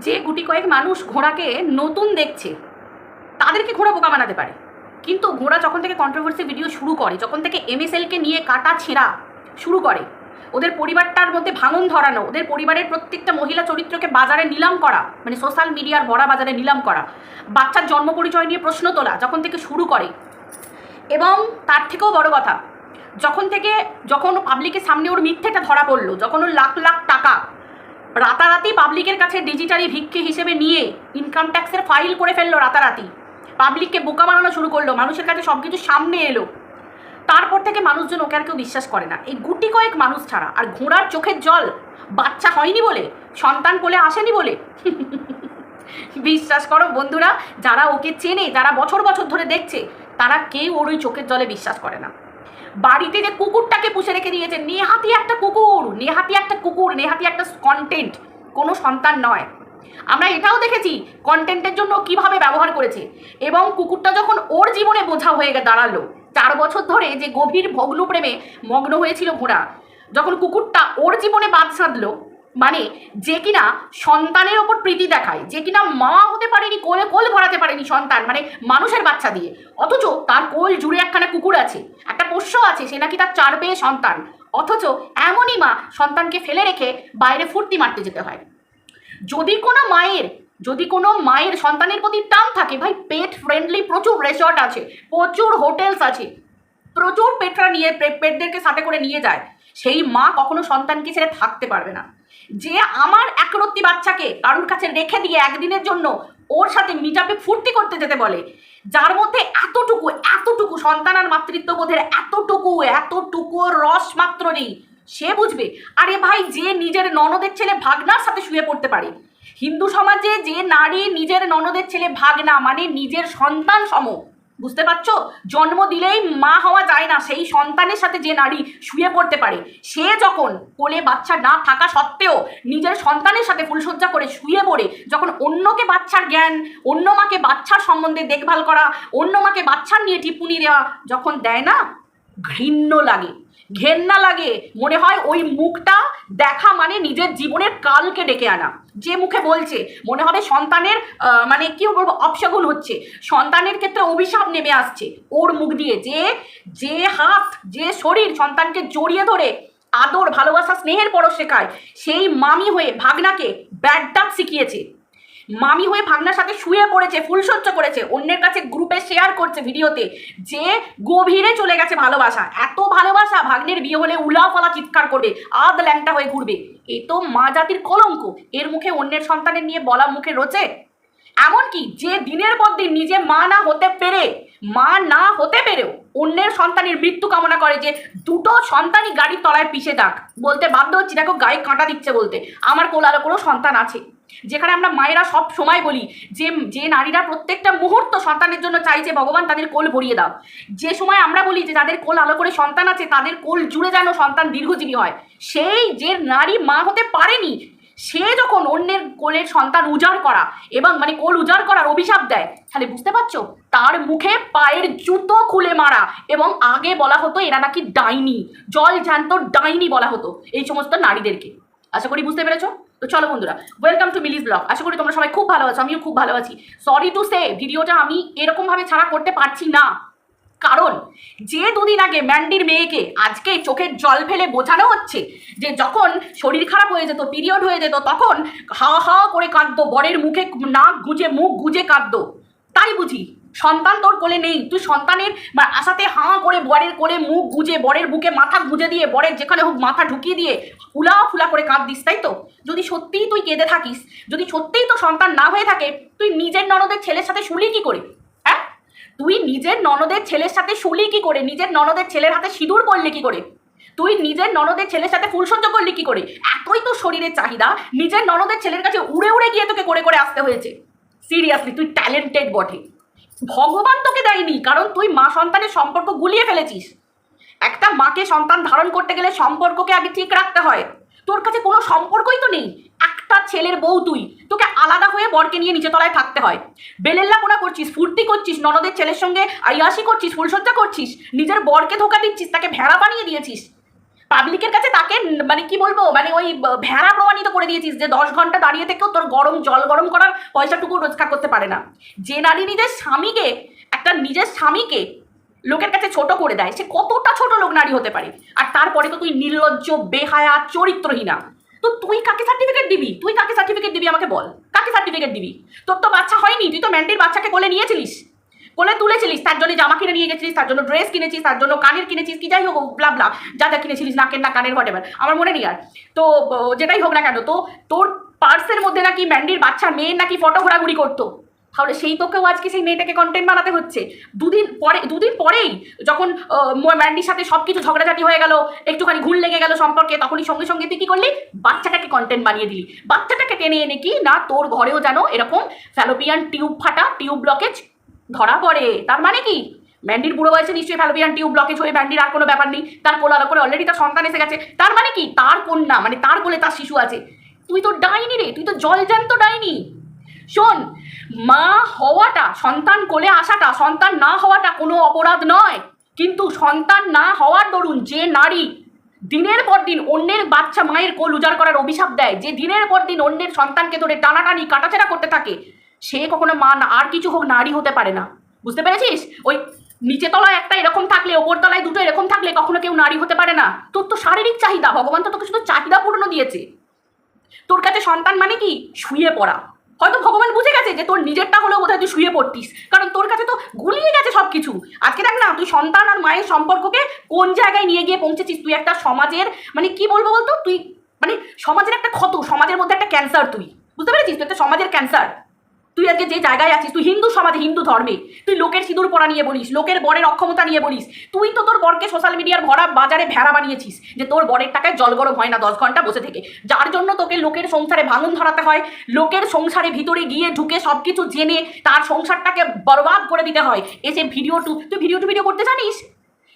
যে গুটি কয়েক মানুষ ঘোড়াকে নতুন দেখছে তাদেরকে ঘোড়া বোকা বানাতে পারে, কিন্তু ঘোড়া যখন থেকে কন্ট্রোভার্সি ভিডিও শুরু করে, যখন থেকে এমএসএলকে নিয়ে কাটা ছেঁড়া শুরু করে, ওদের পরিবারটার মধ্যে ভাঙন ধরানো, ওদের পরিবারের প্রত্যেকটা মহিলা চরিত্রকে বাজারে নিলাম করা, মানে সোশ্যাল মিডিয়ার ভরা বাজারে নিলাম করা, বাচ্চার জন্ম পরিচয় নিয়ে প্রশ্ন তোলা যখন থেকে শুরু করে, এবং তার থেকেও বড় কথা, যখন পাবলিকের সামনে ওর মিথ্যেটা ধরা পড়লো, যখন ওর লাখ লাখ টাকা রাতারাতি পাবলিকের কাছে ডিজিটালি ভিক্ষে হিসেবে নিয়ে ইনকাম ট্যাক্সের ফাইল করে ফেললো, রাতারাতি পাবলিককে বোকা বানানো শুরু করলো, মানুষের কাছে সব কিছু সামনে এলো, তারপর থেকে মানুষজন ওকে আর কেউ বিশ্বাস করে না এই গুটি কয়েক মানুষ ছাড়া। আর ঘোড়ার চোখের জল বাচ্চা হয়নি বলে, সন্তান কোলে আসেনি বলে বিশ্বাস করো বন্ধুরা, যারা ওকে চেনে, যারা বছর বছর ধরে দেখছে, তারা কেউ ওর ওই চোখের জলে বিশ্বাস করে না। বাড়িতে যে কুকুরটাকে পুষে রেখে দিয়েছে, নেহাতি একটা কুকুর, নেহাতি একটা কন্টেন্ট, কোনো সন্তান নয়। আমরা এটাও দেখেছি কন্টেন্টের জন্য কিভাবে ব্যবহার করেছে, এবং কুকুরটা যখন ওর জীবনে বোঝা হয়ে দাঁড়ালো, 4 বছর ধরে যে গভীর ভগ্ন প্রেমে মগ্ন হয়েছিল ঘোড়া, যখন কুকুরটা ওর জীবনে বাদ সাধলো, মানে যে কিনা সন্তানের ওপর প্রীতি দেখায়, যে কিনা মা হতে পারেনি, কোল ভরাতে পারেনি সন্তান, মানে মানুষের বাচ্চা দিয়ে, অথচ তার কোল জুড়ে একখানা কুকুর আছে, একটা পোষ্য আছে, সে নাকি তার 4 পেয়ে সন্তান, অথচ এমনই মা সন্তানকে ফেলে রেখে বাইরে ফুর্তি মারতে যেতে হয়। যদি কোনো মায়ের সন্তানের প্রতি টান থাকে, ভাই পেট ফ্রেন্ডলি প্রচুর রেসর্ট আছে, প্রচুর হোটেলস আছে, প্রচুর পেটরা নিয়ে পেটদেরকে সাথে করে নিয়ে যায়, সেই মা কখনো সন্তানকে ছেড়ে থাকতে পারবে না। যে আমার একরত্তি বাচ্চাকে কারোর কাছে রেখে দিয়ে একদিনের জন্য ওর সাথে মিটাপে ফুর্তি করতে যেতে বলে, যার মধ্যে এতটুকু সন্তান আর মাতৃত্ববোধের এতটুকু রস মাত্র নেই, সে বুঝবে। আরে ভাই, যে নিজের ননদের ছেলে ভাগনার সাথে শুয়ে পড়তে পারে, হিন্দু সমাজে যে নারী নিজের ননদের ছেলে ভাগনা মানে নিজের সন্তান সম, বুঝতে পারছো, জন্ম দিলেই মা হওয়া যায় না, সেই সন্তানের সাথে যে নারী শুয়ে পড়তে পারে, সে যখন কোলে বাচ্চা না থাকা সত্ত্বেও নিজের সন্তানের সাথে ফুলসজ্জা করে শুয়ে পড়ে, যখন অন্যকে বাচ্চার জ্ঞান, অন্য মাকে বাচ্চার সম্বন্ধে দেখভাল করা, অন্য মাকে বাচ্চার নিয়ে টিপ্পনি দেওয়া যখন দেয় না, ঘেন্না লাগে, মনে হয় ওই মুখটা দেখা মানে নিজের জীবনের কালকে ডেকে আনা। যে মুখে বলছে মনে হবে সন্তানের মানে কি বলবো, অপশগুন হচ্ছে, সন্তানের ক্ষেত্রে অভিশাপ নেমে আসছে ওর মুখ দিয়ে। যে হাত, যে শরীর সন্তানকে জড়িয়ে ধরে আদর, ভালোবাসা, স্নেহের পরশ শেখায়, সেই মামি হয়ে ভাগনাকে ব্যাড টাচ শিখিয়েছে, মামি হয়ে ভাগনার সাথে শুয়ে পড়েছে, ফুলসজ্জা করেছে, অন্যের কাছে গ্রুপে শেয়ার করছে ভিডিওতে, যে গভীরে চলে গেছে ভালোবাসা, এত ভালোবাসা ভাগ্নের বিয়ে হলে উলাফালা চিৎকার করবে, আধ ল্যাংটা হয়ে ঘুরবে। এ তো মা জাতির কলঙ্ক, এর মুখে অন্যের সন্তানের নিয়ে বলা মুখে রোচে। এমনকি যে দিনের পর দিন নিজে মা না হতে পেরেও অন্যের সন্তানের মৃত্যু কামনা করে, যে দুটো সন্তানই গাড়ির তলায় পিষে যাক, বলতে বাধ্য হচ্ছি, দেখো গায়ে কাঁটা দিচ্ছে বলতে, আমার কোলালো কোনো সন্তান আছে। যেখানে আমরা মায়েরা সব সময় বলি যে নারীরা প্রত্যেকটা মুহূর্ত সন্তানের জন্য চাইছে ভগবান তাদের কোল ভরিয়ে দাও, যে সময় আমরা বলি যে যাদের কোল আলো করে সন্তান আছে তাদের কোল জুড়ে যেন সন্তান দীর্ঘজীবী হয়, সেই যে নারী মা হতে পারেনি, সে যখন অন্যের কোলের সন্তান উজাড় করা এবং মানে কোল উজাড় করার অভিশাপ দেয়, তাহলে বুঝতে পারছো তার মুখে পায়ের জুতো খুলে মারা, এবং আগে বলা হতো এরা নাকি ডাইনি, জল জ্যান্ত ডাইনি বলা হতো এই সমস্ত নারীদেরকে। আশা করি বুঝতে পেরেছো। তো চলো বন্ধুরা, ওয়েলকাম টু মিলিস ব্লগ। আশা করি তোমরা সবাই খুব ভালো আছো, আমিও খুব ভালো আছি। সরি টু সে, ভিডিওটা আমি এরকমভাবে ছাড়া করতে পারছি না, কারণ যে 2 দিন আগে ম্যান্ডির মেয়েকে আজকে চোখের জল ফেলে বোঝানো হচ্ছে যে যখন শরীর খারাপ হয়ে যেত, পিরিয়ড হয়ে যেত, তখন হা হা করে কাঁদতো, বরের মুখে মুখ গুজে কাঁদতো, তাই বুঝি সন্তান তোর কোলে নেই, তুই সন্তানের আশাতে হাঁ করে বরের কোলে মুখ গুজে, বরের বুকে মাথা গুজে দিয়ে, বরের যেখানে হোক মাথা ঢুকিয়ে দিয়ে ফুলা করে কাঁদিস, তাই তো? যদি সত্যিই তুই কেঁদে থাকিস, যদি সত্যিই তো সন্তান না হয়ে থাকে, তুই নিজের ননদের ছেলের সাথে শুলি কি করে? হ্যাঁ, তুই নিজের ননদের ছেলের সাথে শুলি কি করে? নিজের ননদের ছেলের হাতে সিঁদুর পরলি কি করে? তুই নিজের ননদের ছেলের সাথে ফুলসজ্জা করলি কি করে? এতই তো শরীরের চাহিদা, নিজের ননদের ছেলের কাছে উড়ে গিয়ে তোকে করে আসতে হয়েছে। সিরিয়াসলি তুই ট্যালেন্টেড বটে, ভগবান তোকে দেয়নি, কারণ তুই মা সন্তানের সম্পর্ক গুলিয়ে ফেলেছিস। একটা মাকে সন্তান ধারণ করতে গেলে সম্পর্ককে আগে ঠিক রাখতে হয়। তোর কাছে কোনো সম্পর্কই তো নেই, একটা ছেলের বউ তুই, তোকে আলাদা হয়ে বরকে নিয়ে নিচে তলায় থাকতে হয়, বেলেল্লাপনা করছিস, ফুর্তি করছিস, ননদের ছেলের সঙ্গে আইয়াসি করছিস, ফুলসজ্জা করছিস, নিজের বরকে ধোকা দিচ্ছিস, তাকে ভেড়া বানিয়ে দিয়েছিস। পাবলিকের কাছে তাকে মানে কি বলবো, মানে ওই ভেড়া প্রমাণিত করে দিয়েছিস যে 10 ঘন্টা দাঁড়িয়ে থেকেও তোর জল গরম করার পয়সাটুকু রোজগার করতে পারে না। যে নারী নিজের স্বামীকে লোকের কাছে ছোট করে দেয়, সে কতটা ছোট লোক নারী হতে পারে। আর তারপরে তো তুই নির্লজ্জ, বেহায়া, চরিত্রহীনা। তো তুই কাকে সার্টিফিকেট দিবি আমাকে বল, কাকে সার্টিফিকেট দিবি? তোর তো বাচ্চা হয়নি, তুই তো ম্যান্ডির বাচ্চাকে কোলে তুলেছিলিস, তার জন্য জামা কিনে নিয়ে গেছিলিস, তার জন্য ড্রেস কিনেছিস, তার জন্য কানের কিনেছিস, কি যাই হোক ব্লা ব্লা, যা যা কিনেছিলিস, নাকের না কানের হোয়াট এভার, আমার মনে নেই আর। তো যেটাই হোক না কেন, তো তোর পার্সের মধ্যে নাকি ম্যান্ডির বাচ্চা মেয়ের নাকি ফটো ঘোরাঘুরি করতো, তাহলে সেই তোকেও আজকে সেই মেয়েটাকে কন্টেন্ট বানাতে হচ্ছে। দুদিন পরেই যখন ম্যান্ডির সাথে সব কিছু ঝগড়াঝাটি হয়ে গেল, একটুখানি ঘুর লেগে গেল সম্পর্কে, তখনই সঙ্গে সঙ্গে তুই কী করলি, বাচ্চাটাকে কন্টেন্ট বানিয়ে দিলি। বাচ্চাটাকে টেনে এনে কি না তোর ঘরেও যেন এরকম ফ্যালোপিয়ান টিউব ব্লকেজ ধরা পড়ে। তার মানে কি ম্যান্ডির বুড়ো বয়সে নিশ্চয়ই ফ্যালোপিয়ান টিউব ব্লকেজ হয়ে ম্যান্ডির আর কোনো ব্যাপার নেই, তার কোলার করে অলরেডি তার সন্তান এসে গেছে। তার মানে কি তার কন্যা, মানে তার কোলে তার শিশু আছে। তুই তো ডাইনি রে, তুই তো জলজান্ত ডাইনি। শোন, মা হওয়াটা, সন্তান কোলে আসাটা, সন্তান না হওয়াটা কোনো অপরাধ নয়, কিন্তু সন্তান না হওয়ার দরুন যে নারী দিনের পর দিন অন্যের বাচ্চা মায়ের কোল উজাড় করার অভিশাপ দেয়, যে দিনের পর দিন অন্যের সন্তানকে ধরে টানাটানি কাটাছেড়া করতে থাকে, সে কখনো মা না, আর কিছু হোক, নারী হতে পারে না। বুঝতে পেরেছিস? ওই নিচে তলায় একটা এরকম থাকলে, ওপর তলায় দুটো এরকম থাকলে কখনো কেউ নারী হতে পারে না। তোর তো শারীরিক চাহিদা, ভগবান তো তোকে শুধু চাহিদা পূর্ণ দিয়েছে। তোর কাছে সন্তান মানে কি শুয়ে পড়া। হয়তো ভগবান বুঝে গেছে যে তোর নিজেরটা হলেও বোধহয় তুই শুয়ে পড়তিস, কারণ তোর কাছে তো গুলিয়ে গেছে সব কিছু। আজকে দেখ না, তুই সন্তান আর মায়ের সম্পর্ককে কোন জায়গায় নিয়ে গিয়ে পৌঁছেছিস। তুই একটা সমাজের, মানে কি বলবো বলতো, তুই মানে সমাজের একটা ক্ষত, সমাজের মধ্যে একটা ক্যান্সার। তুই বুঝতে পেরেছিস? তুই একটা সমাজের ক্যান্সার। তুই আজকে যে জায়গায় আছিস, তুই হিন্দু সমাজে, হিন্দু ধর্মে, তুই লোকের সিঁদুর পরা নিয়ে বলিস, লোকের বরের অক্ষমতা নিয়ে বলিস। তুই তো তোর বরকে সোশ্যাল মিডিয়ার ভরা বাজারে ভেড়া বানিয়েছিস, যে তোর বরের টাকায় জল গরম হয় না 10 ঘন্টা বসে থেকে, যার জন্য তোকে লোকের সংসারে ভাঙন ধরাতে হয়, লোকের সংসারে ভিতরে গিয়ে ঢুকে সব কিছু জেনে তার সংসারটাকে বরবাদ করে দিতে হয়। এসে তুই ভিডিও করতে জানিস?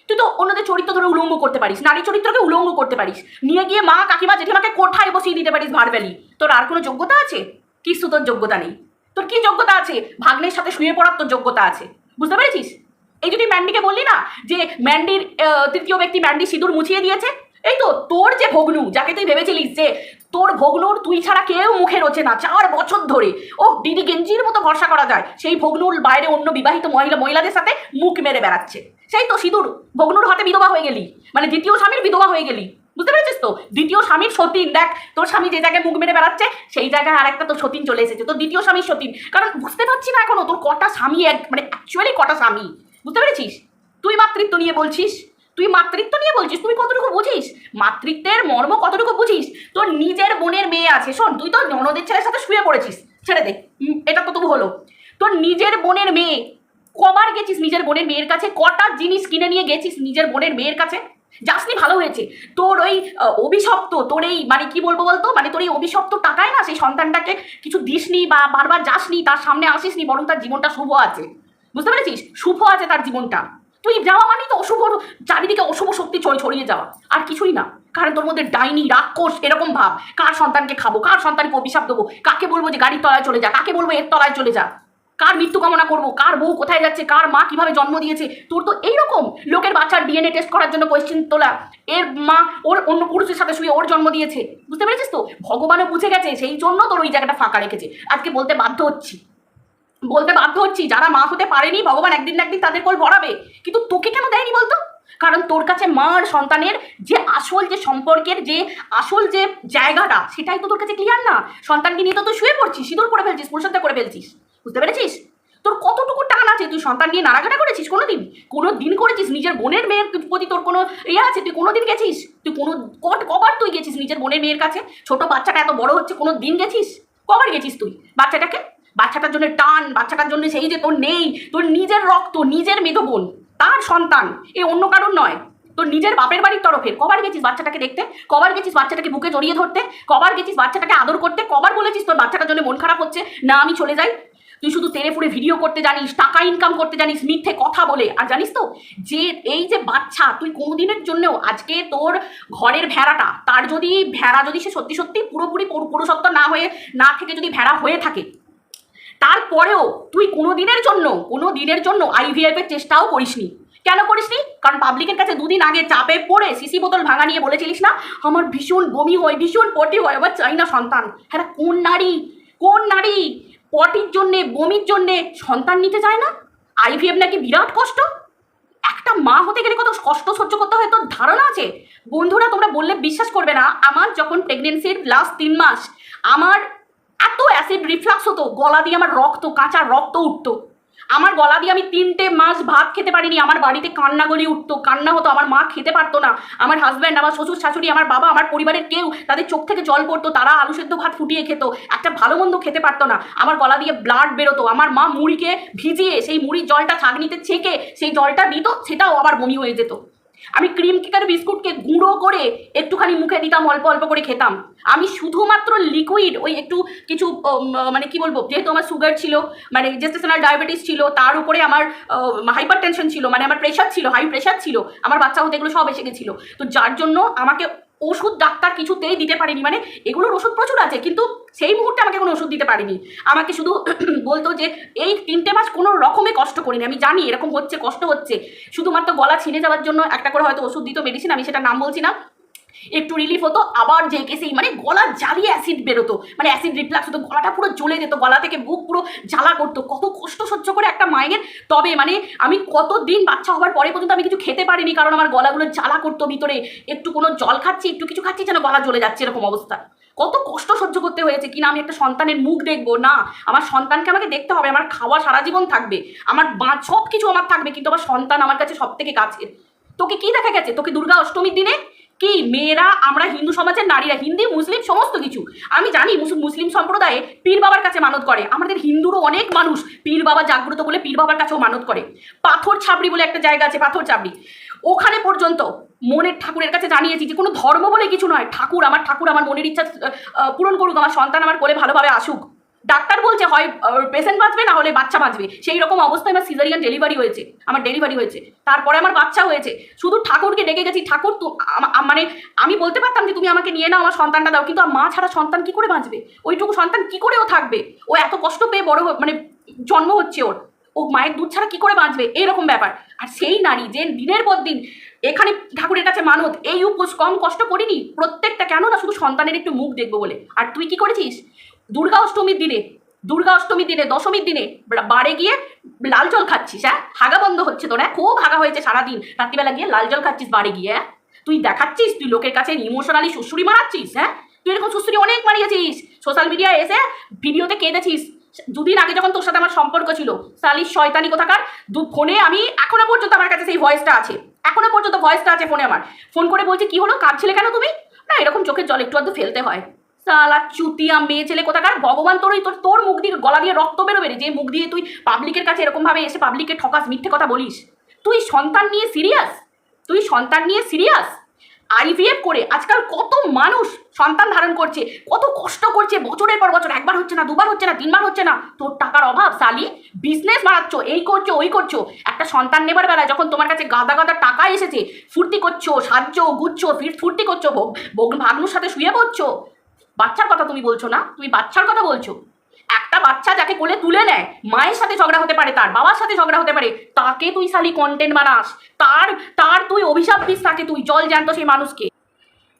তুই তো অন্যদের চরিত্র ধরে উলঙ্গ করতে পারিস, নারী চরিত্রকে উলঙ্গ করতে পারিস, নিয়ে গিয়ে মা কাকিমা জেঠিমাকে কোঠায় বসিয়ে দিতে পারিস ভারবেলি। তোর আর কোনো যোগ্যতা আছে? কিছু তোর যোগ্যতা নেই। তোর কি যোগ্যতা আছে? ভাগ্নের সাথে শুয়ে পড়ার তোর যোগ্যতা আছে। বুঝতে পেরেছিস? এই যদি ম্যান্ডিকে বললি না যে ম্যান্ডির তৃতীয় ব্যক্তি ম্যান্ডি সিঁদুর মুছিয়ে দিয়েছে, এই তো তোর যে ভগ্নু, যাকে তুই ভেবেছিলিস যে তোর ভগ্নুর তুই ছাড়া কেউ মুখে রোচে না 4 বছর ধরে, ও ডিডি গেঞ্জির মতো ভরসা করা যায়, সেই ভগ্নুর বাইরে অন্য বিবাহিত মহিলাদের সাথে মুখ মেরে বেড়াচ্ছে। সেই তো সিঁদুর, ভগ্নুর হাতে বিধবা হয়ে গেলি, মানে দ্বিতীয় স্বামীর বিধবা হয়ে গেলি। বুঝতে পেরেছিস তো? দ্বিতীয় স্বামীর সতীন। দেখ, তোর স্বামী যে জায়গায় মুখ মেরে বেড়াচ্ছে, সেই জায়গায় আর একটা তোর সতীন চলে এসেছে, তোর দ্বিতীয় স্বামীর সতীন। কারণ বুঝতে পারছি না এখনো তোর কটা স্বামী, মানে অ্যাকচুয়ালি কটা স্বামী। বুঝতে পেরেছিস? তুই মাতৃত্ব নিয়ে বলছিস, তুই কতটুকু বুঝিস? মাতৃত্বের মর্ম কতটুকু বুঝিস? তোর নিজের বোনের মেয়ে আছে, শোন, তুই তো ননদের ছেলের সাথে শুয়ে পড়েছিস, ছেড়ে দে, এটা তো তবু হলো। তোর নিজের বোনের মেয়ে, কবার গেছিস নিজের বোনের মেয়ের কাছে? কটা জিনিস কিনে নিয়ে গেছিস নিজের বোনের মেয়ের কাছে? যাসনি, ভালো হয়েছে। তোর ওই অভিশপ্ত, তোর এই মানে কি বলবো বলতো, মানে তোর এই অভিশপ্ত টাকায় না সেই সন্তানটাকে কিছু দিসনি বা বারবার যাসনি, তার সামনে আসিসনি, বরং তার জীবনটা শুভ আছে। বুঝতে পেরেছিস? শুভ আছে তার জীবনটা। তুই যাওয়া মানেই তো অশুভ, চারিদিকে অশুভ শক্তি ছড়িয়ে যাওয়া, আর কিছুই না। কারণ তোর মধ্যে ডাইনি, রাক্ষস এরকম ভাব, কার সন্তানকে খাবো, কার সন্তানকে অভিশাপ দেবো, কাকে বলবো যে গাড়ির তলায় চলে যা, কাকে বলবো এর তলায় চলে যা, কার মৃত্যু কামনা করবো, কার বউ কোথায় যাচ্ছে, কার মা কিভাবে জন্ম দিয়েছে। তোর তো এইরকম লোকের বাচ্চার ডিএনএ টেস্ট করার জন্য কোয়েশ্চেন তোলা, এর মা ওর অন্য পুরুষের সাথে শুয়ে ওর জন্ম দিয়েছে। বুঝতে পেরেছিস তো? ভগবানও বুঝে গেছে, সেই জন্য তোর ওই জায়গাটা ফাঁকা রেখেছে। আজকে বলতে বাধ্য হচ্ছি যারা মা হতে পারেনি, ভগবান একদিন না একদিন তাদের কোল ভরাবে, কিন্তু তোকে কেন দেয়নি বলতো? কারণ তোর কাছে মা আর সন্তানের যে আসল যে সম্পর্কের যে আসল যে জায়গাটা, সেটাই তো তোর কাছে ক্লিয়ার না। সন্তানকে নিয়ে তো তুই শুয়ে পড়ছিস, সিঁদুর করে ফেলছিস, পুরুষত্ব করে ফেলছিস। বুঝতে পেরেছিস? তোর কতটুকু টান আছে? তুই সন্তান নিয়ে নাড়াঘাটা করেছিস কোনো দিন করেছিস? নিজের বোনের মেয়ের প্রতি তোর কোনো আছে? তুই কোনো দিন গেছিস? কবার তুই গেছিস নিজের বোনের মেয়ের কাছে? ছোট বাচ্চাটা এত বড় হচ্ছে, কোনো দিন গেছিস? কবার গেছিস তুই বাচ্চাটার জন্য টান, বাচ্চাটার জন্য সেই যে তোর নেই, তোর নিজের রক্ত, নিজের মেধো বোন, তার সন্তান, এ অন্য কারণ নয়, তোর নিজের বাপের বাড়ির তরফের। কবার গেছিস বাচ্চাটাকে দেখতে? কবার গেছিস বাচ্চাটাকে বুকে জড়িয়ে ধরতে? কবার গেছিস বাচ্চাটাকে আদর করতে? কবার বলেছিস তোর বাচ্চাটার জন্য মন খারাপ হচ্ছে, না আমি চলে যাই? তুই শুধু তেরে ফুড়ে ভিডিও করতে জানিস, টাকা ইনকাম করতে জানিস, মিথ্যে কথা বলে। আর জানিস তো যে এই যে বাচ্চা, তুই কোনোদিনের জন্যও আজকে তোর ঘরের ভেড়াটা, তার যদি ভেড়া যদি সে সত্যি সত্যি পুরোপুরি পুরুষত্ব না থেকে যদি ভেড়া হয়ে থাকে, তারপরেও তুই কোনো দিনের জন্য আইভিএফ এর চেষ্টাও করিসনি। কেন করিসনি? কারণ পাবলিকের কাছে দুদিন আগে চাপে পড়ে সিসি বোতল ভাঙা নিয়ে বলেছিলিস না, আমার ভীষণ বমি হয়, ভীষণ পটি হয়, আমার চাই না সন্তান। হ্যাঁ, কোন নারী পটির জন্যে, বমির জন্যে সন্তান নিতে চায় না? আইভিএফ নাকি বিরাট কষ্ট। একটা মা হতে গেলে কত কষ্ট সহ্য করতে হয় তোর ধারণা আছে? বন্ধুরা, তোমরা বললে বিশ্বাস করবে না, আমার যখন প্রেগনেন্সির লাস্ট 3 মাস আমার এত অ্যাসিড রিফ্লাক্স হতো, গলা দিয়ে আমার রক্ত, কাঁচা রক্ত উঠতো। আমার গলা দিয়ে আমি 3টে মাস ভাত খেতে পারিনি। আমার বাড়িতে কান্না গলি উঠতো, কান্না হতো, আমার মা খেতে পারতো না, আমার হাজব্যান্ড, আমার শ্বশুর শাশুড়ি, আমার বাবা, আমার পরিবারের কেউ, তাদের চোখ থেকে জল পড়তো, তারা আলু সেদ্ধ ভাত ফুটিয়ে খেত, একটা ভালো মন্দ খেতে পারতো না, আমার গলা দিয়ে ব্লাড বেরোতো। আমার মা মুড়িকে ভিজিয়ে সেই মুড়ির জলটা ছাঁকনিতে ছেঁকে সেই জলটা দিত, সেটাও আবার বমি হয়ে যেত। আমি ক্রিম কেকার বিস্কুটকে গুঁড়ো করে একটুখানি মুখে দিতাম, অল্প অল্প করে খেতাম। আমি শুধুমাত্র লিকুইড, ওই একটু কিছু মানে কি বলবো, যেহেতু আমার সুগার ছিল, মানে জেস্টেশনাল ডায়াবেটিস ছিল, তার উপরে আমার হাইপার টেনশন ছিল, মানে আমার প্রেশার ছিল, হাই প্রেশার ছিল, আমার বাচ্চা হতে এগুলো সব এসে গেছিলো। তো যার জন্য আমাকে ওষুধ ডাক্তার কিছুতেই দিতে পারেনি। মানে এগুলোর ওষুধ প্রচুর আছে, কিন্তু সেই মুহূর্তে আমাকে কোনো ওষুধ দিতে পারেনি। আমাকে শুধু বলতো যে এই 3টে মাস কোনো রকমে কষ্ট করিনি, আমি জানি এরকম হচ্ছে, কষ্ট হচ্ছে, শুধুমাত্র গলা ছিঁড়ে যাওয়ার জন্য একটা করে হয়তো ওষুধ দিত, মেডিসিন, আমি সেটা নাম বলছি না, একটু রিলিফ হতো, আবার যে সেই মানে গলা জ্বালিয়ে অ্যাসিড বেরোতো, মানে অ্যাসিড রিফ্লাক্স হতো, গলাটা পুরো জ্বলে যেত, গলা থেকে বুক পুরো জ্বালা করতো। কত কষ্ট সহ্য করে একটা মায়ের, তবে মানে আমি কতদিন বাচ্চা হওয়ার পরে পর্যন্ত আমি কিছু খেতে পারিনি, কারণ আমার গলাগুলো জ্বালা করতো ভিতরে। একটু কোনো জল খাচ্ছি, একটু কিছু খাচ্ছি, যেন গলা জ্বলে যাচ্ছে, এরকম অবস্থা। কত কষ্ট সহ্য করতে হয়েছে কিনা আমি একটা সন্তানের মুখ দেখবো না, আমার সন্তানকে আমাকে দেখতে হবে, আমার খাওয়া সারা জীবন থাকবে, আমার সব কিছু আমার থাকবে, কিন্তু আমার সন্তান আমার কাছে সব থেকে কাছে। তোকে কি দেখা গেছে? তোকে দুর্গা অষ্টমীর দিনে কি মেয়েরা, আমরা হিন্দু সমাজের নারীরা, হিন্দু মুসলিম সমস্ত কিছু, আমি জানি মুসলিম সম্প্রদায়ে পীর বাবার কাছে মানত করে, আমাদের হিন্দুরও অনেক মানুষ পীর বাবা জাগ্রত বলে পীর বাবার কাছেও মানত করে। পাথর ছাবড়ি বলে একটা জায়গা আছে, পাথর ছাবড়ি, ওখানে পর্যন্ত মনের ঠাকুরের কাছে জানিয়েছি যে কোনো ধর্ম বলে কিছু নয়, ঠাকুর আমার মনের ইচ্ছা পূরণ করুক, আমার সন্তান আমার কোলে ভালোভাবে আসুক। ডাক্তার বলছে হয় পেশেন্ট বাঁচবে, না হলে বাচ্চা বাঁচবে, সেই রকম অবস্থায় আমার সিজারিয়ান ডেলিভারি হয়েছে, আমার ডেলিভারি হয়েছে, তারপরে আমার বাচ্চা হয়েছে। শুধু ঠাকুরকে ডেকে গেছি, ঠাকুর মানে আমি বলতে পারতাম যে তুমি আমাকে নিয়ে নাও, আমার সন্তানটা দাও, কিন্তু মা ছাড়া সন্তান কি করে বাঁচবে? ওইটুকু সন্তান কি করে ও থাকবে? ও এত কষ্ট পেয়ে বড় মানে জন্ম হচ্ছে ওর, ও মায়ের দুধ ছাড়া কি করে বাঁচবে? এইরকম ব্যাপার। আর সেই নারী যে দিনের পর দিন এখানে ঠাকুরের কাছে মানত, এই উপোস কম কষ্ট করিনি প্রত্যেকটা, কেন না শুধু সন্তানের একটু মুখ দেখবো বলে। আর তুই কি করেছিস? দুর্গা অষ্টমীর দিনে দশমীর দিনে বাড়ে গিয়ে লাল জল খাচ্ছিস, হ্যাঁ? হাগা বন্ধ হচ্ছে তোর, হ্যাঁ? খুব হাগা হয়েছে সারাদিন, রাত্রিবেলা গিয়ে লাল জল খাচ্ছিস বাড়ে গিয়ে, হ্যাঁ? তুই দেখাচ্ছিস, তুই লোকের কাছে ইমোশনালি সুশ্রুরি মারাচ্ছিস, হ্যাঁ? তুই এরকম সুশ্রুরি অনেক মারিয়েছিস, সোশ্যাল মিডিয়ায় এসে ভিডিওতে কেঁদেছিস। দুদিন আগে যখন তোর সাথে আমার সম্পর্ক ছিল, সালিশ শয়তানি কোথাকার, ফোনে আমি এখনো পর্যন্ত আমার কাছে সেই ভয়েসটা আছে, এখনো পর্যন্ত ভয়েসটা আছে ফোনে আমার। ফোন করে বলছে কি হলো, কাঁদছিলে কেন তুমি? না, এরকম চোখের জল একটু আধটু ফেলতে হয়। সালা চুতিয়া মেয়ে ছেলে কোথাকার, ভগবান তোর মুখ দিয়ে গলা দিয়ে রক্ত বেরোবে রে, যে মুখ দিয়ে তুই পাবলিকের কাছে এরকম ভাবে এসে পাবলিককে ঠকাস, মিথ্যে কথা বলিস। তুই সন্তান নিয়ে সিরিয়াস? আইভিএফ করে আজকাল কত মানুষ সন্তান ধারণ করছে, কত কষ্ট করছে, বছরের পর বছর, একবার হচ্ছে না, দুবার হচ্ছে না, 3বার হচ্ছে না। তোর টাকার অভাব, সালি বিজনেস বাড়াচ্ছ, এই করছো ওই করছো, একটা সন্তান নেবার বেলায় যখন তোমার কাছে গাদা গাদা টাকা এসেছে, ফুর্তি করছো, সাজছো গুচ্ছো, ফুর্তি করছো, ভাগ্নুর সাথে শুয়ে পড়ছো। বাচ্চার কথা তুমি বলছো না? তুমি বাচ্চার কথা বলছো? একটা বাচ্চা যাকে কোলে তুলে নেয়, মায়ের সাথে ঝগড়া হতে পারে, তার বাবার সাথে ঝগড়া হতে পারে, তাকে তুই শালি কন্টেন্ট বানাস, তার তুই অভিশাপ দিস, তাকে তুই জল জ্যান্ত সেই মানুষকে।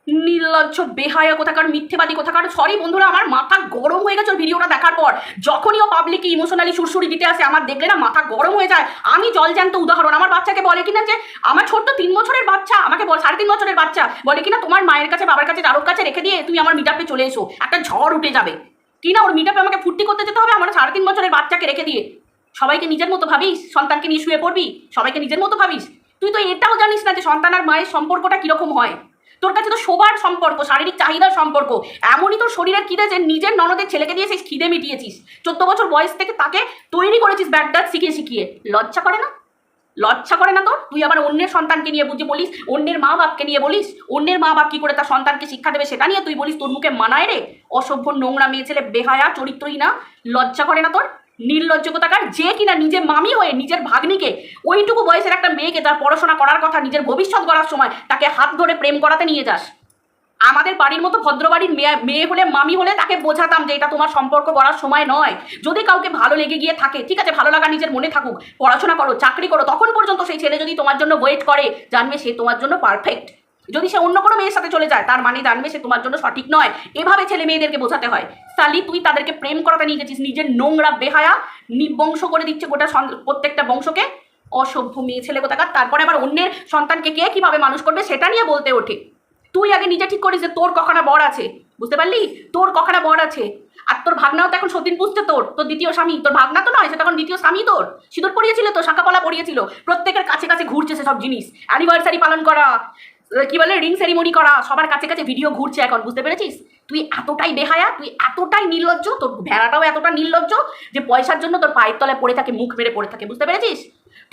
নির্লজ্জ বেহায়া কোথাকার, মিথ্যেবাদী কোথাকার। সরি বন্ধুরা, আমার মাথা গরম হয়ে গেছে ভিডিওটা দেখার পর। যখনই ও পাবলিকে ইমোশনালি সুরসুরি দিতে আসে, আমার দেখলে না মাথা গরম হয়ে যায়। আমি জলজ্যান্ত উদাহরণ। আমার বাচ্চাকে বলে কিনা যে, আমার ছোট্ট 3 বছরের বাচ্চা আমাকে 3.5 বছরের বাচ্চা বলে কিনা, তোমার মায়ের কাছে, বাবার কাছে, কারোর কাছে রেখে দিয়ে তুমি আমার মিটআপে চলে এসো, একটা ঝড় উঠে যাবে। কিনা ওর মিটআপে আমাকে ফুর্তি করতে যেতে হবে, আমার 3.5 বছরের বাচ্চাকে রেখে দিয়ে। সবাইকে নিজের মতো ভাবিস, সন্তানকে নিয়ে শুয়ে পড়বি, সবাইকে নিজের মতো ভাবিস। তুই তো এটাও জানিস না যে সন্তান আর মায়ের সম্পর্কটা কিরকম হয়। তোর কাছে তো শোবার সম্পর্ক, শারীরিক চাহিদার সম্পর্ক, এমনই তোর শরীরের খিদে যে নিজের ননদের ছেলেকে দিয়ে সেই খিদে মিটিয়েছিস। 14 বছর বয়স থেকে তাকে তৈরি করেছিস ব্যাড ডাচ শিখিয়ে। লজ্জা করে না? লজ্জা করে না তোর? তুই আবার অন্যের সন্তানকে নিয়ে বুঝে বলিস, অন্যের মা বাপকে নিয়ে বলিস, অন্যের মা বাপ কি করে তার সন্তানকে শিক্ষা দেবে সেটা নিয়ে তুই বলিস তোর মুখে মানায় রে? অসভ্য নোংরা মেয়ে ছেলে, বেহায়া চরিত্রই না। লজ্জা করে না তোর? নির্লজ্জ কোথাকার, যে কিনা নিজে মামি হয়ে নিজের ভাগ্নিকে, ওইটুকু বয়সের একটা মেয়েকে, তার পড়াশোনা করার কথা, নিজের ভবিষ্যৎ গড়ার সময় তাকে হাত ধরে প্রেম করাতে নিয়ে যাস। আমাদের বাড়ির মতো ভদ্র বাড়ির মেয়ে হলে, মামি হলে তাকে বোঝাতাম যে এটা তোমার সম্পর্ক গড়ার সময় নয়। যদি কাউকে ভালো লেগে গিয়ে থাকে, ঠিক আছে, ভালো লাগা নিজের মনে থাকুক, পড়াশোনা করো, চাকরি করো, তখন পর্যন্ত সেই ছেলে যদি তোমার জন্য ওয়েট করে, জানবে সে তোমার জন্য পারফেক্ট। যদি সে অন্য কোনো মেয়ের সাথে চলে যায়, তার মানে জানবে সে তোমার জন্য সঠিক নয়। এভাবে ছেলে মেয়েদেরকে বোঝাতে হয়। সালি, তুই তাদেরকে প্রেম করাতে নিয়ে গেছিস, নিজের নোংরা বেহায়া নিবংশ করে দিচ্ছে গোটা প্রত্যেকটা বংশকে। অসভ্য মেয়ে ছেলে কোথাকার। তারপরে আবার অন্যের সন্তানকে কে কিভাবে মানুষ করবে সেটা নিয়ে বলতে ওঠে। তুই আগে নিজে ঠিক করিস যে তোর কখানা বর আছে, বুঝতে পারলি? তোর কখানা বর আছে। আর তোর ভাগনাও তো এখন সতীন পুষছে, তোর দ্বিতীয় স্বামী। তোর ভাগনা তো নয়, সেটা এখন দ্বিতীয় স্বামী। তোর সিঁদুর পরিয়েছিল, তো শাঁখাপলা পরিয়েছিল, প্রত্যেকের কাছে কাছে ঘুরছে সেসব জিনিস। অ্যানিভার্সারি পালন করা, কি বলে, রিং সেরিমনি করা, সবার কাছে কাছে ভিডিও ঘুরছে এখন, বুঝতে পেরেছিস? তুই এতটাই বেহায়া, তুই এতটাই নির্লজ্জ, তোর ভেড়াটাও এতটা নির্লজ্জ যে পয়সার জন্য তোর পায়ের তলায় পড়ে থাকে, মুখ মেরে পড়ে থাকে, বুঝতে পেরেছিস?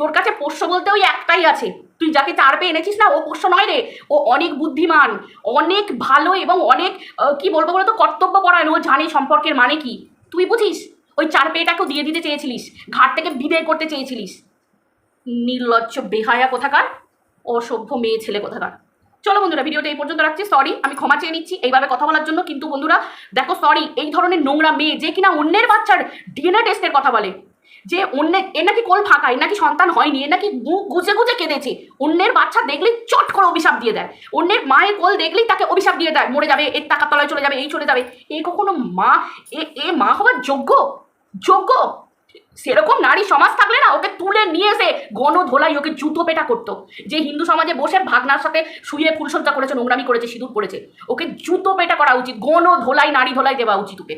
তোর কাছে পোষ্য বলতে ওই একটাই আছে। তুই যাকে চার পেয়ে এনেছিস না, ও পোষ্য নয় রে। ও অনেক বুদ্ধিমান, অনেক ভালো এবং অনেক কি বলবো বলতো, কর্তব্যপরায়ণ। ও জানে সম্পর্কের মানে কি। তুই বুঝিস? ওই চার পেয়েটাকেও দিয়ে দিতে চেয়েছিলিস, ঘাট থেকে বিদায় করতে চেয়েছিলিস। নির্লজ্জ বেহায়া কোথাকার, অসভ্য মেয়ে ছেলে কোথাকার। চলো বন্ধুরা, ভিডিওটা এই পর্যন্ত রাখছি। সরি, আমি ক্ষমা চেয়ে নিচ্ছি এইভাবে কথা বলার জন্য। কিন্তু বন্ধুরা দেখো, সরি, এই ধরনের নোংরা মেয়ে যে কিনা অন্যের বাচ্চার ডিএনএ টেস্টের কথা বলে, যে অন্যের, এ নাকি কোল ফাঁকা, এ নাকি সন্তান হয়নি, এ নাকি গুজে গুজে কেঁদেছে, অন্যের বাচ্চা দেখলেই চট করে অভিশাপ দিয়ে দেয়, অন্যের মায়ের কোল দেখলেই তাকে অভিশাপ দিয়ে দেয়, মরে যাবে, এর টাকার তলায় চলে যাবে, এই চলে যাবে। এ কখনো মা, এ মা হওয়ার যোগ্য? যোগ্য? সেরকম নারী সমাজ থাকলে না, ওকে তুলে নিয়ে এসে গণধোলাই ওকে জুতো পেটা করতো। যে হিন্দু সমাজে বসে ভাগনার সাথে শুয়ে ফুলসজ্জা করেছে, নোংরামি করেছে, সিঁদুর পড়েছে, ওকে জুতো পেটা করা উচিত, গণধোলাই, নারী ধোলাই দেওয়া উচিত ওকে।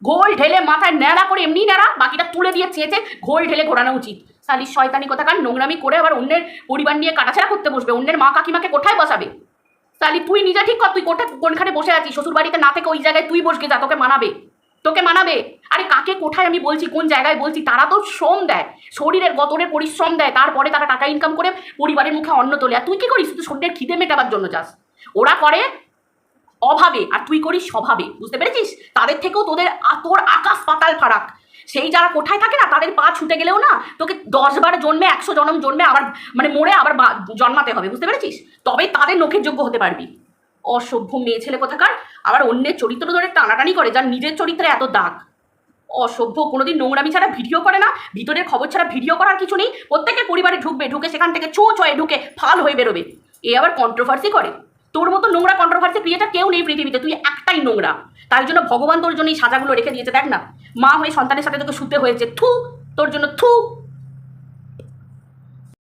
ঘোল ঢেলে মাথায় ন্যাড়া করে, এমনি ন্যাড়া, বাকিটা তুলে দিয়ে চেয়েছে, ঘোল ঢেলে ঘোরানো উচিত। শালির শয়তানি কোথাকার, নোংরামি করে আবার অন্যের পরিবার নিয়ে কাটাছাড়া করতে বসবে, অন্যের মা কাকিমাকে কোথায় বসাবে? শালি তুই নিজে ঠিক কর, তুই কোনখানে বসে আছিস? শ্বশুর বাড়িতে না থেকে ওই জায়গায় তুই বসকে যা, তোকে মানাবে, তোকে মানাবে। আরে কাকে কোথায় আমি বলছি, কোন জায়গায় বলছি, তারা তো শ্রম দেয়, শরীরের গতরের পরিশ্রম দেয়, তারপরে তারা টাকা ইনকাম করে পরিবারের মুখে অন্ন তোলে। আর তুই কি করিস? তুই শরীরের খিদে মেটাবার জন্য যাস। ওরা করে অভাবে আর তুই করিস স্বভাবে, বুঝতে পেরেছিস? তাদের থেকেও তোর আকাশ পাতাল ফারাক। সেই যারা কোঠায় থাকে না, তাদের পা ছুটে গেলেও না, তোকে 10 বার জন্মে, 100 জন্ম জন্মে আবার মানে মরে আবার জন্মাতে হবে, বুঝতে পেরেছিস? তবে তাদের নখের যোগ্য হতে পারবি। অসভ্য মেয়ে ছেলে কোথাকার, আবার অন্যের চরিত্র ধরে টানাটানি করে, যার নিজের চরিত্রে এত দাগ। অসভ্য, কোনোদিন নোংরামি ছাড়া ভিডিও করে না, ভিতরের খবর ছাড়া ভিডিও করার কিছু নেই। প্রত্যেকের পরিবারে ঢুকবে, ঢুকে সেখান থেকে চয়ে ঢুকে ফাল হয়ে বেরোবে। এ আবার কন্ট্রোভার্সি করে। তোর মতো নোংরা কন্ট্রোভার্সি ক্রিয়েটার কেউ নেই পৃথিবীতে, তুই একটাই নোংরা। তাই জন্য ভগবান তোর জন্য এই সাজাগুলো রেখে দিয়েছে। দেখ না, মা হয়ে সন্তানের সাথে তোকে শুতে হয়েছে, থু, তোর জন্য থু।